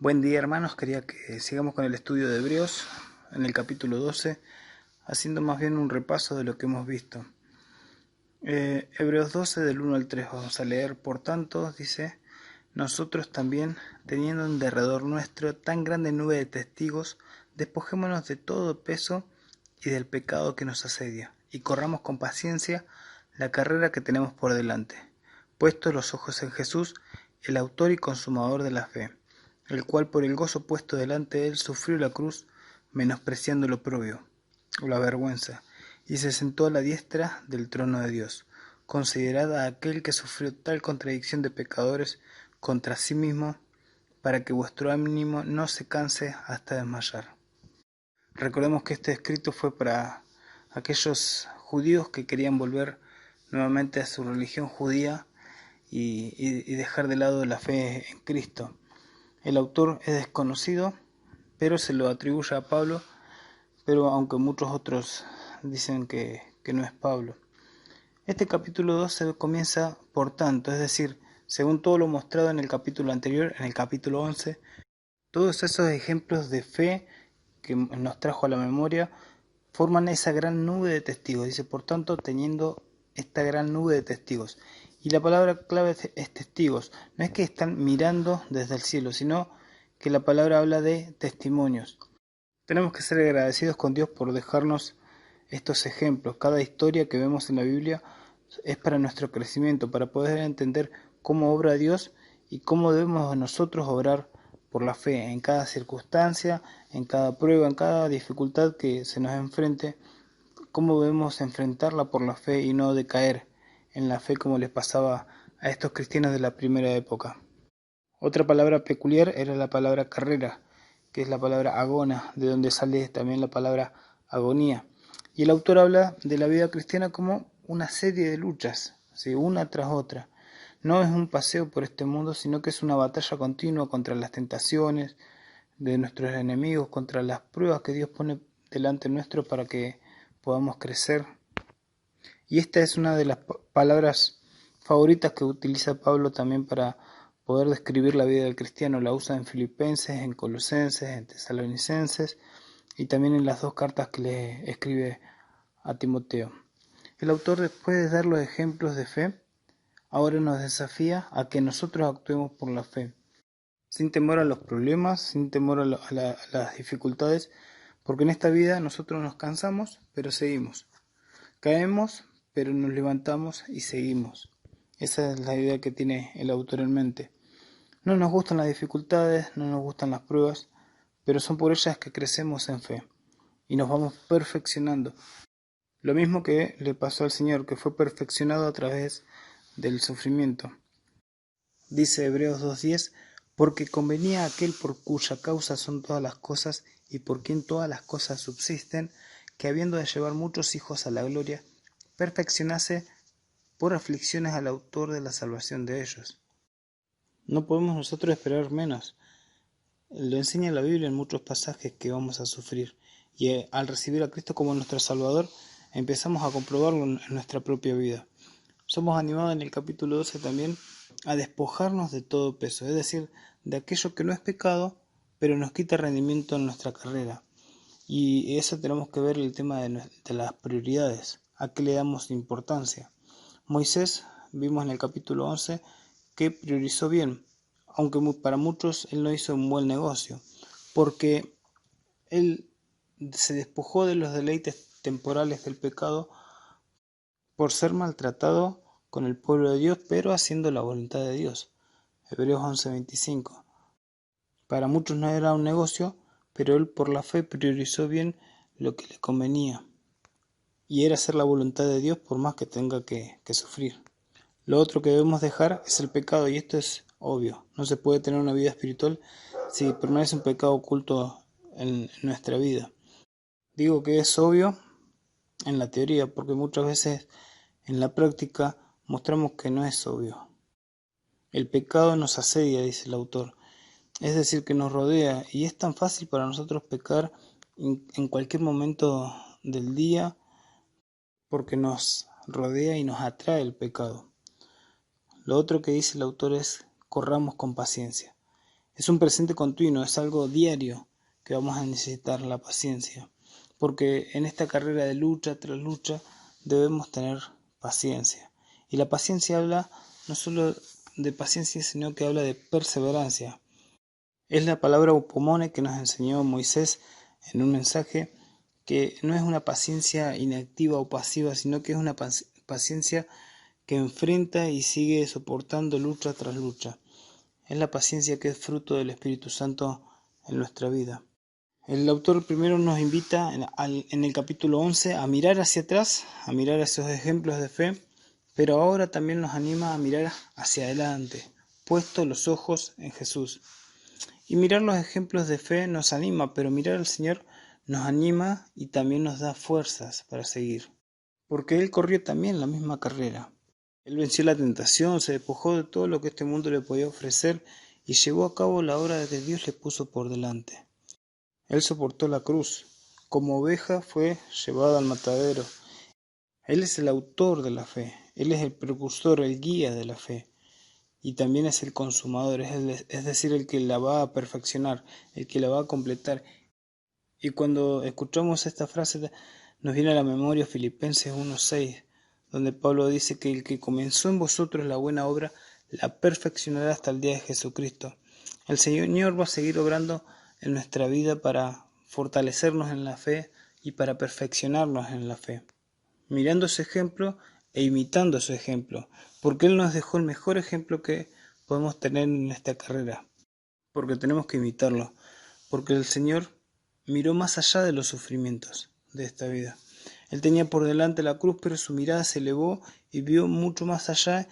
Buen día, hermanos, quería que sigamos con el estudio de Hebreos en el capítulo 12, haciendo más bien un repaso de lo que hemos visto. Hebreos 12 del 1 al 3 vamos a leer. Por tanto, dice: nosotros también, teniendo en derredor nuestro tan grande nube de testigos, despojémonos de todo peso y del pecado que nos asedia, y corramos con paciencia la carrera que tenemos por delante, puestos los ojos en Jesús, el autor y consumador de la fe, el cual por el gozo puesto delante de él sufrió la cruz, menospreciando lo oprobio, o la vergüenza, y se sentó a la diestra del trono de Dios. Considerad a aquel que sufrió tal contradicción de pecadores contra sí mismo, para que vuestro ánimo no se canse hasta desmayar. Recordemos que este escrito fue para aquellos judíos que querían volver nuevamente a su religión judía y dejar de lado la fe en Cristo. El autor es desconocido, pero se lo atribuye a Pablo, pero aunque muchos otros dicen que no es Pablo. Este capítulo 12 comienza por tanto, es decir, según todo lo mostrado en el capítulo anterior, en el capítulo 11, todos esos ejemplos de fe que nos trajo a la memoria forman esa gran nube de testigos. Dice, por tanto, teniendo esta gran nube de testigos. Y la palabra clave es testigos. No es que están mirando desde el cielo, sino que la palabra habla de testimonios. Tenemos que ser agradecidos con Dios por dejarnos estos ejemplos. Cada historia que vemos en la Biblia es para nuestro crecimiento, para poder entender cómo obra Dios y cómo debemos nosotros obrar por la fe en cada circunstancia, en cada prueba, en cada dificultad que se nos enfrente, cómo debemos enfrentarla por la fe y no decaer en la fe como les pasaba a estos cristianos de la primera época. Otra palabra peculiar era la palabra carrera, que es la palabra agona, de donde sale también la palabra agonía. Y el autor habla de la vida cristiana como una serie de luchas, ¿sí? Una tras otra. No es un paseo por este mundo, sino que es una batalla continua contra las tentaciones de nuestros enemigos, contra las pruebas que Dios pone delante nuestro para que podamos crecer. Y esta es una de las palabras favoritas que utiliza Pablo también para poder describir la vida del cristiano. La usa en Filipenses, en Colosenses, en Tesalonicenses y también en las dos cartas que le escribe a Timoteo. El autor, después de dar los ejemplos de fe, ahora nos desafía a que nosotros actuemos por la fe, sin temor a los problemas, sin temor a las dificultades, porque en esta vida nosotros nos cansamos, pero seguimos. Caemos, pero nos levantamos y seguimos. Esa es la idea que tiene el autor en mente. No nos gustan las dificultades, no nos gustan las pruebas, pero son por ellas que crecemos en fe y nos vamos perfeccionando. Lo mismo que le pasó al Señor, que fue perfeccionado a través del sufrimiento. Dice Hebreos 2:10, porque convenía a aquel por cuya causa son todas las cosas y por quien todas las cosas subsisten, que habiendo de llevar muchos hijos a la gloria, perfeccionase por aflicciones al autor de la salvación de ellos. No podemos nosotros esperar menos. Lo enseña la Biblia en muchos pasajes que vamos a sufrir. Y al recibir a Cristo como nuestro Salvador, empezamos a comprobarlo en nuestra propia vida. Somos animados en el capítulo 12 también a despojarnos de todo peso, es decir, de aquello que no es pecado, pero nos quita rendimiento en nuestra carrera. Y eso tenemos que ver el tema de las prioridades, a qué le damos importancia. Moisés, vimos en el capítulo 11, que priorizó bien, aunque para muchos él no hizo un buen negocio, porque él se despojó de los deleites temporales del pecado por ser maltratado con el pueblo de Dios, pero haciendo la voluntad de Dios. Hebreos 11:25. Para muchos no era un negocio, pero él por la fe priorizó bien lo que le convenía, y era hacer la voluntad de Dios por más que tenga que sufrir. Lo otro que debemos dejar es el pecado, y esto es obvio. No se puede tener una vida espiritual si permanece un pecado oculto en nuestra vida. Digo que es obvio en la teoría, porque muchas veces en la práctica mostramos que no es obvio. El pecado nos asedia, dice el autor, es decir, que nos rodea, y es tan fácil para nosotros pecar en cualquier momento del día, porque nos rodea y nos atrae el pecado. Lo otro que dice el autor es: corramos con paciencia. Es un presente continuo, es algo diario que vamos a necesitar, la paciencia. Porque en esta carrera de lucha tras lucha debemos tener paciencia. Y la paciencia habla no solo de paciencia, sino que habla de perseverancia. Es la palabra upomone que nos enseñó Moisés en un mensaje, que no es una paciencia inactiva o pasiva, sino que es una paciencia que enfrenta y sigue soportando lucha tras lucha. Es la paciencia que es fruto del Espíritu Santo en nuestra vida. El autor primero nos invita en el capítulo 11 a mirar hacia atrás, a mirar esos ejemplos de fe, pero ahora también nos anima a mirar hacia adelante, puesto los ojos en Jesús. Y mirar los ejemplos de fe nos anima, pero mirar al Señor nos anima y también nos da fuerzas para seguir. Porque Él corrió también la misma carrera. Él venció la tentación, se despojó de todo lo que este mundo le podía ofrecer y llevó a cabo la obra que Dios le puso por delante. Él soportó la cruz, como oveja fue llevado al matadero. Él es el autor de la fe, Él es el precursor, el guía de la fe, y también es el consumador, es decir, el que la va a perfeccionar, el que la va a completar. Y cuando escuchamos esta frase nos viene a la memoria Filipenses 1:6, donde Pablo dice que el que comenzó en vosotros la buena obra, la perfeccionará hasta el día de Jesucristo. El Señor va a seguir obrando en nuestra vida para fortalecernos en la fe y para perfeccionarnos en la fe, mirando ese ejemplo e imitando ese ejemplo, porque Él nos dejó el mejor ejemplo que podemos tener en esta carrera, porque tenemos que imitarlo, porque el Señor miró más allá de los sufrimientos de esta vida. Él tenía por delante la cruz, pero su mirada se elevó y vio mucho más allá.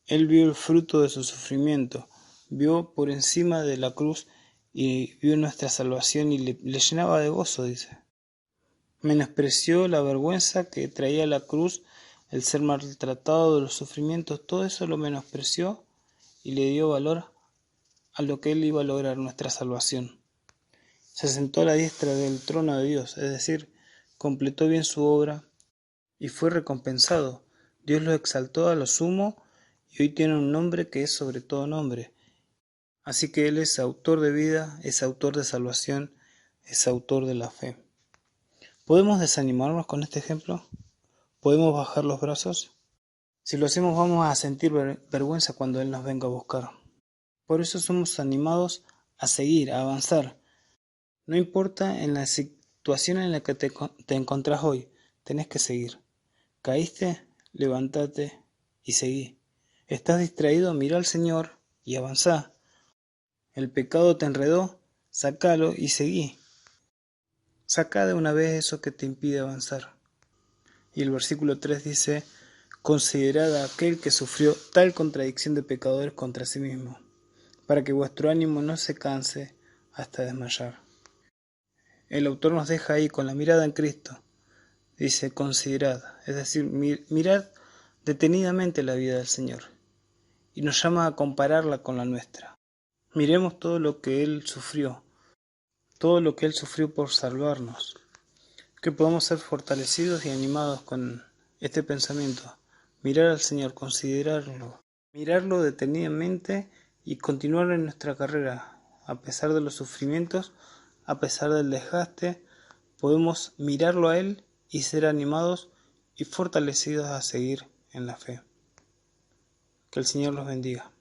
Él vio el fruto de su sufrimiento, vio por encima de la cruz y vio nuestra salvación y le llenaba de gozo, dice. Menospreció la vergüenza que traía la cruz, el ser maltratado de los sufrimientos, todo eso lo menospreció y le dio valor a lo que él iba a lograr, nuestra salvación. Se sentó a la diestra del trono de Dios, es decir, completó bien su obra y fue recompensado. Dios lo exaltó a lo sumo y hoy tiene un nombre que es sobre todo nombre. Así que Él es autor de vida, es autor de salvación, es autor de la fe. ¿Podemos desanimarnos con este ejemplo? ¿Podemos bajar los brazos? Si lo hacemos vamos a sentir vergüenza cuando Él nos venga a buscar. Por eso somos animados a seguir, a avanzar. No importa en la situación en la que te encontrás hoy, tenés que seguir. ¿Caíste? Levántate y seguí. ¿Estás distraído? Mira al Señor y avanzá. ¿El pecado te enredó? Sácalo y seguí. Sacá de una vez eso que te impide avanzar. Y el versículo 3 dice: considerad a aquel que sufrió tal contradicción de pecadores contra sí mismo, para que vuestro ánimo no se canse hasta desmayar. El autor nos deja ahí con la mirada en Cristo. Dice considerad, es decir, mirad detenidamente la vida del Señor y nos llama a compararla con la nuestra. Miremos todo lo que Él sufrió, todo lo que Él sufrió por salvarnos, que podamos ser fortalecidos y animados con este pensamiento. Mirar al Señor, considerarlo, mirarlo detenidamente y continuar en nuestra carrera, a pesar de los sufrimientos, a pesar del desgaste, podemos mirarlo a Él y ser animados y fortalecidos a seguir en la fe. Que el Señor los bendiga.